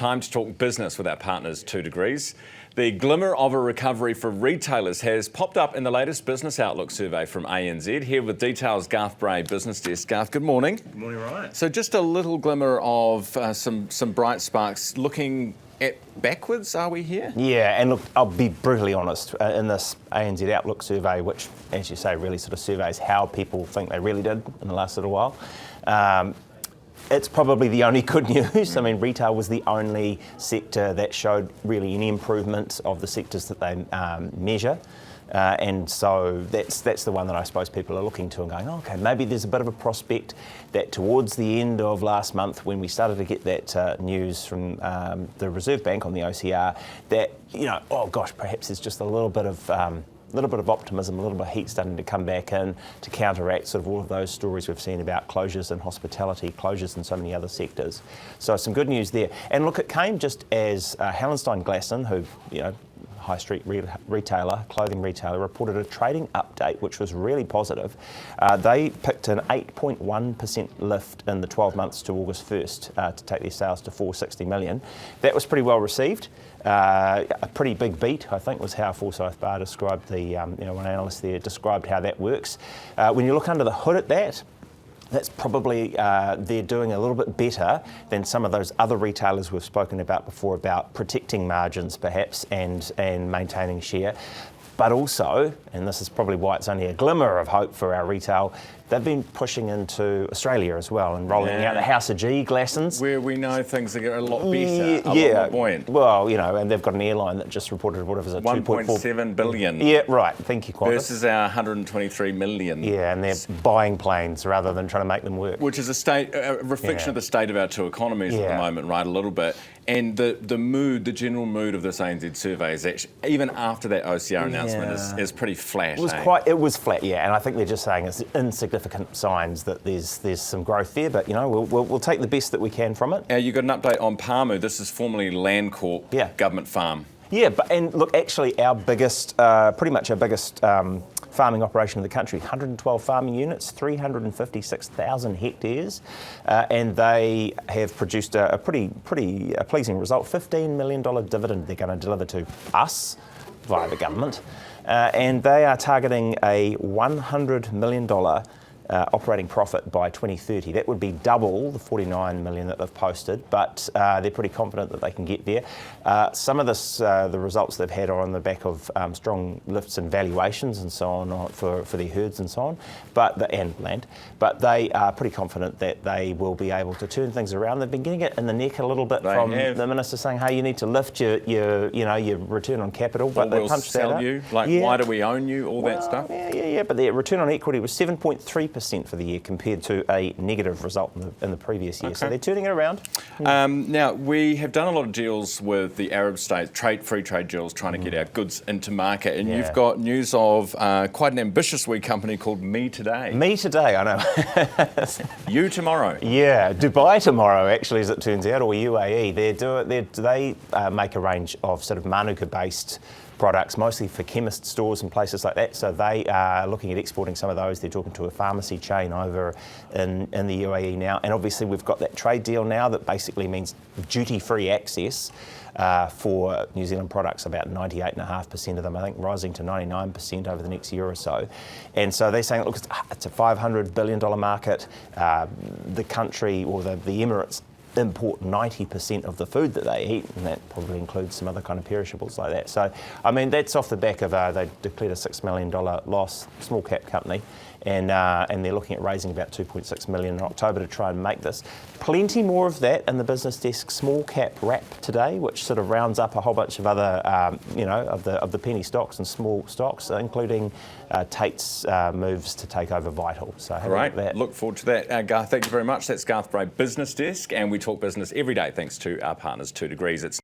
time to talk business with our partners 2 Degrees. The glimmer of a recovery for retailers has popped up in the latest Business Outlook survey from ANZ. Here with details, Garth Bray, Business Desk. Garth, good morning. Good morning, Ryan. So just a little glimmer of some bright sparks. Looking at backwards, are we here? Yeah, and look, I'll be brutally honest, in this ANZ Outlook survey, which, as you say, really sort of surveys how people think they really did in the last little while, it's probably the only good news. I mean, retail was the only sector that showed really any improvement of the sectors that they measure. And so that's the one that I suppose people are looking to and going, oh, okay, maybe there's a bit of a prospect that towards the end of last month, when we started to get that news from the Reserve Bank on the OCR, that, you know, oh gosh, perhaps there's just a little bit of optimism, a little bit of heat starting to come back in to counteract sort of all of those stories we've seen about closures in hospitality, closures in so many other sectors. So some good news there. And look, it came just as Hallenstein Glasson, who, you know, high street retailer, clothing retailer, reported a trading update which was really positive. They picked an 8.1% lift in the 12 months to August 1st to take their sales to 460 million. That was pretty well received. A pretty big beat, I think, was how Forsyth Barr described one analyst there described how that works. When you look under the hood at that, that's probably, they're doing a little bit better than some of those other retailers we've spoken about before, about protecting margins perhaps and maintaining share. But also, and this is probably why it's only a glimmer of hope for our retail, they've been pushing into Australia as well and rolling out the House of G Glassons. Where we know things are a lot better, a lot more buoyant. Well, you know, and they've got an airline that just reported, what was it, 1.7 billion. Yeah, right. Thank you, Qantas. Versus our 123 million. Yeah, and they're buying planes rather than trying to make them work. Which is a reflection of the state of our two economies at the moment, right, a little bit. And the general mood of this ANZ survey is actually, even after that OCR announcement, is pretty flat. It was flat, yeah, and I think they're just saying it's insignificant signs that there's some growth there, but you know, we'll take the best that we can from it. You got an update on Pāmu. This is formerly Landcorp government farm. Yeah, and look, actually pretty much our biggest farming operation in the country, 112 farming units, 356,000 hectares, and they have produced a pretty pleasing result, $15 million dividend they're going to deliver to us via the government, and they are targeting a $100 million operating profit by 2030. That would be double the 49 million that they've posted, but they're pretty confident that they can get there. Some of the results they've had are on the back of strong lifts in valuations and so on for their herds and so on, and land. But they are pretty confident that they will be able to turn things around. They've been getting it in the neck a little bit from the minister saying, hey, you need to lift your return on capital, but they punched that up. Why do we own you, that stuff? Yeah, but their return on equity was 7.3% for the year compared to a negative result in the previous year. Okay. So they're turning it around. Now, we have done a lot of deals with the Arab states, free trade deals, trying to get our goods into market. And you've got news of quite an ambitious wee company called Me Today. Me Today, I know. You tomorrow. Yeah, Dubai tomorrow, actually, as it turns out, or UAE. They make a range of sort of Manuka-based products, mostly for chemist stores and places like that. So they are looking at exporting some of those. They're talking to a pharmacy chain over in the UAE now. And obviously we've got that trade deal now that basically means duty-free access for New Zealand products, about 98.5% of them, I think, rising to 99% over the next year or so. And so they're saying, look, it's a $500 billion market. The country, or the Emirates, import 90% of the food that they eat, and that probably includes some other kind of perishables like that. So, I mean, that's off the back of they declared a $6 million loss, small cap company, and they're looking at raising about 2.6 million in October to try and make this. Plenty more of that in the Business Desk small cap wrap today, which sort of rounds up a whole bunch of other, of the penny stocks and small stocks, including Tate's moves to take over Vital. So have a look at that. Look forward to that. Garth, thank you very much. That's Garth Bray, Business Desk, and we talk business every day thanks to our partners 2 Degrees.